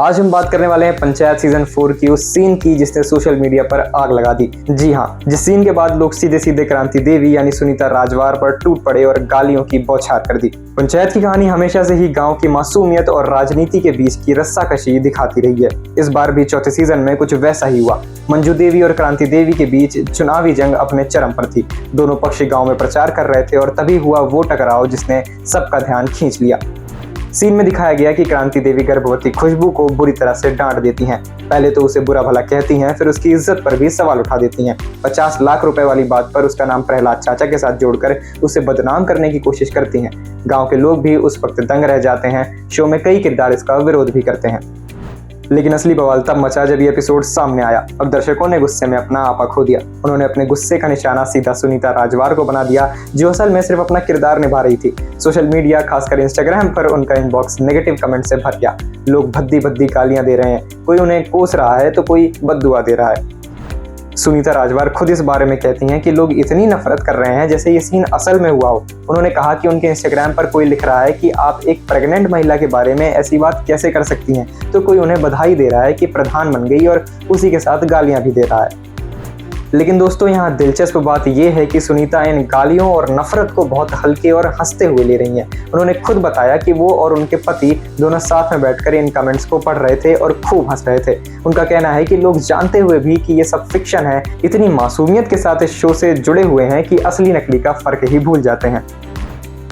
आज हम बात करने वाले हैं पंचायत सीजन 4 की उस सीन की जिसने सोशल मीडिया पर आग लगा दी। जी हाँ, जिस सीन के बाद लोग सीधे सीधे क्रांति देवी यानी सुनीता राजवार पर टूट पड़े और गालियों की बौछार कर दी। पंचायत की कहानी हमेशा से ही गांव की मासूमियत और राजनीति के बीच की रस्साकशी दिखाती रही है। इस बार भी चौथे सीजन में कुछ वैसा ही हुआ। मंजू देवी और क्रांति देवी के बीच चुनावी जंग अपने चरम पर थी। दोनों पक्ष गांव में प्रचार कर रहे थे और तभी हुआ वो टकराव जिसने सबका ध्यान खींच लिया। सीन में दिखाया गया कि क्रांति देवी गर्भवती खुशबू को बुरी तरह से डांट देती हैं। पहले तो उसे बुरा भला कहती हैं, फिर उसकी इज्जत पर भी सवाल उठा देती हैं। 50 लाख रुपए वाली बात पर उसका नाम प्रहलाद चाचा के साथ जोड़कर उसे बदनाम करने की कोशिश करती हैं। गांव के लोग भी उस वक्त दंग रह जाते हैं। शो में कई किरदार इसका विरोध भी करते हैं, लेकिन असली बवाल तब मचा जब ये एपिसोड सामने आया। अब दर्शकों ने गुस्से में अपना आपा खो दिया। उन्होंने अपने गुस्से का निशाना सीधा सुनीता राजवार को बना दिया, जो असल में सिर्फ अपना किरदार निभा रही थी। सोशल मीडिया खासकर इंस्टाग्राम पर उनका इनबॉक्स नेगेटिव कमेंट से भर गया। लोग भद्दी भद्दी गालियां दे रहे हैं, कोई उन्हें कोस रहा है तो कोई बद्दुआ दे रहा है। सुनीता राजवार खुद इस बारे में कहती हैं कि लोग इतनी नफरत कर रहे हैं जैसे ये सीन असल में हुआ हो। उन्होंने कहा कि उनके इंस्टाग्राम पर कोई लिख रहा है कि आप एक प्रेग्नेंट महिला के बारे में ऐसी बात कैसे कर सकती हैं, तो कोई उन्हें बधाई दे रहा है कि प्रधान बन गई और उसी के साथ गालियां भी दे रहा है। लेकिन दोस्तों, यहाँ दिलचस्प बात यह है कि सुनीता इन गालियों और नफरत को बहुत हल्के और हंसते हुए ले रही हैं। उन्होंने खुद बताया कि वो और उनके पति दोनों साथ में बैठकर इन कमेंट्स को पढ़ रहे थे और खूब हंस रहे थे। उनका कहना है कि लोग जानते हुए भी कि ये सब फिक्शन है, इतनी मासूमियत के साथ इस शो से जुड़े हुए हैं कि असली नकली का फर्क ही भूल जाते हैं।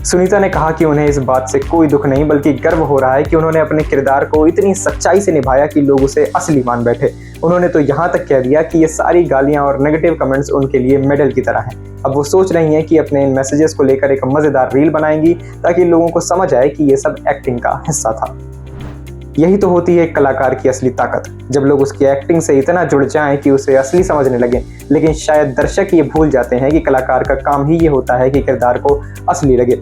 सुनीता ने कहा कि उन्हें इस बात से कोई दुख नहीं बल्कि गर्व हो रहा है कि उन्होंने अपने किरदार को इतनी सच्चाई से निभाया कि लोग उसे असली मान बैठे। उन्होंने तो यहाँ तक कह दिया कि ये सारी गालियां और नेगेटिव कमेंट्स उनके लिए मेडल की तरह हैं। अब वो सोच रही हैं कि अपने इन मैसेजेस को लेकर एक मजेदार रील बनाएंगी ताकि लोगों को समझ आए कि ये सब एक्टिंग का हिस्सा था। यही तो होती है कलाकार की असली ताकत, जब लोग उसकी एक्टिंग से इतना जुड़ जाएं कि उसे असली समझने लगे। लेकिन शायद दर्शक ये भूल जाते हैं कि कलाकार का काम ही ये होता है कि किरदार को असली लगे।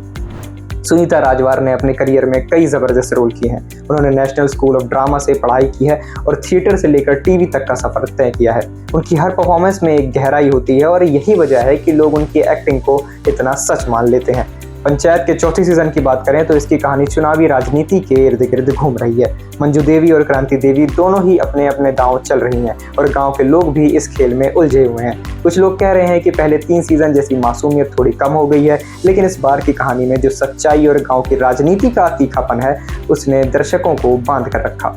सुनीता राजवार ने अपने करियर में कई ज़बरदस्त रोल किए हैं। उन्होंने नेशनल स्कूल ऑफ ड्रामा से पढ़ाई की है और थिएटर से लेकर टीवी तक का सफर तय किया है। उनकी हर परफॉर्मेंस में एक गहराई होती है और यही वजह है कि लोग उनकी एक्टिंग को इतना सच मान लेते हैं। पंचायत के चौथी सीजन की बात करें तो इसकी कहानी चुनावी राजनीति के इर्द गिर्द घूम रही है। मंजू देवी और क्रांति देवी दोनों ही अपने अपने दांव चल रही हैं और गांव के लोग भी इस खेल में उलझे हुए हैं। कुछ लोग कह रहे हैं कि पहले 3 सीजन जैसी मासूमियत थोड़ी कम हो गई है, लेकिन इस बार की कहानी में जो सच्चाई और गांव की राजनीति का तीखापन है उसने दर्शकों को बांध कर रखा।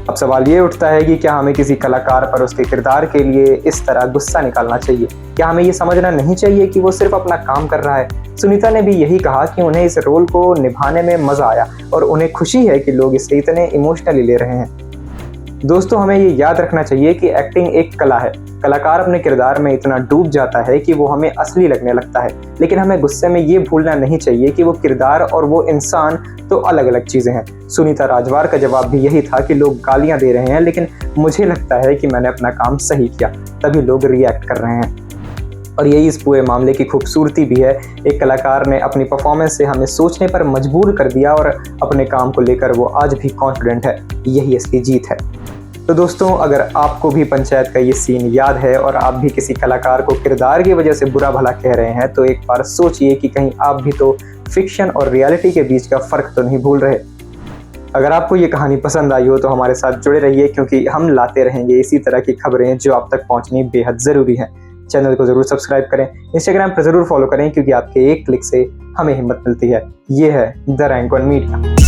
अब सवाल ये उठता है कि क्या हमें किसी कलाकार पर उसके किरदार के लिए इस तरह गुस्सा निकालना चाहिए? क्या हमें ये समझना नहीं चाहिए कि वो सिर्फ अपना काम कर रहा है? सुनीता ने भी यही कहा कि उन्हें इस रोल को निभाने में मजा आया और उन्हें खुशी है कि लोग इसे इतने इमोशनली ले रहे हैं। दोस्तों, हमें ये याद रखना चाहिए कि एक्टिंग एक कला है। कलाकार अपने किरदार में इतना डूब जाता है कि वो हमें असली लगने लगता है, लेकिन हमें गुस्से में ये भूलना नहीं चाहिए कि वो किरदार और वो इंसान तो अलग अलग चीजें हैं। सुनीता राजवार का जवाब भी यही था कि लोग गालियां दे रहे हैं, लेकिन मुझे लगता है कि मैंने अपना काम सही किया, तभी लोग रिएक्ट कर रहे हैं। और यही इस पूरे मामले की खूबसूरती भी है। एक कलाकार ने अपनी परफॉर्मेंस से हमें सोचने पर मजबूर कर दिया और अपने काम को लेकर वो आज भी कॉन्फिडेंट है। यही इसकी जीत है। तो दोस्तों, अगर आपको भी पंचायत का ये सीन याद है और आप भी किसी कलाकार को किरदार की वजह से बुरा भला कह रहे हैं, तो एक बार सोचिए कि कहीं आप भी तो फिक्शन और रियलिटी के बीच का फ़र्क तो नहीं भूल रहे। अगर आपको ये कहानी पसंद आई हो तो हमारे साथ जुड़े रहिए, क्योंकि हम लाते रहेंगे इसी तरह की खबरें जो आप तक पहुँचनी बेहद ज़रूरी हैं। चैनल को ज़रूर सब्सक्राइब करें, इंस्टाग्राम पर ज़रूर फॉलो करें, क्योंकि आपके एक क्लिक से हमें हिम्मत मिलती है। ये है द रैंक वन मीडिया।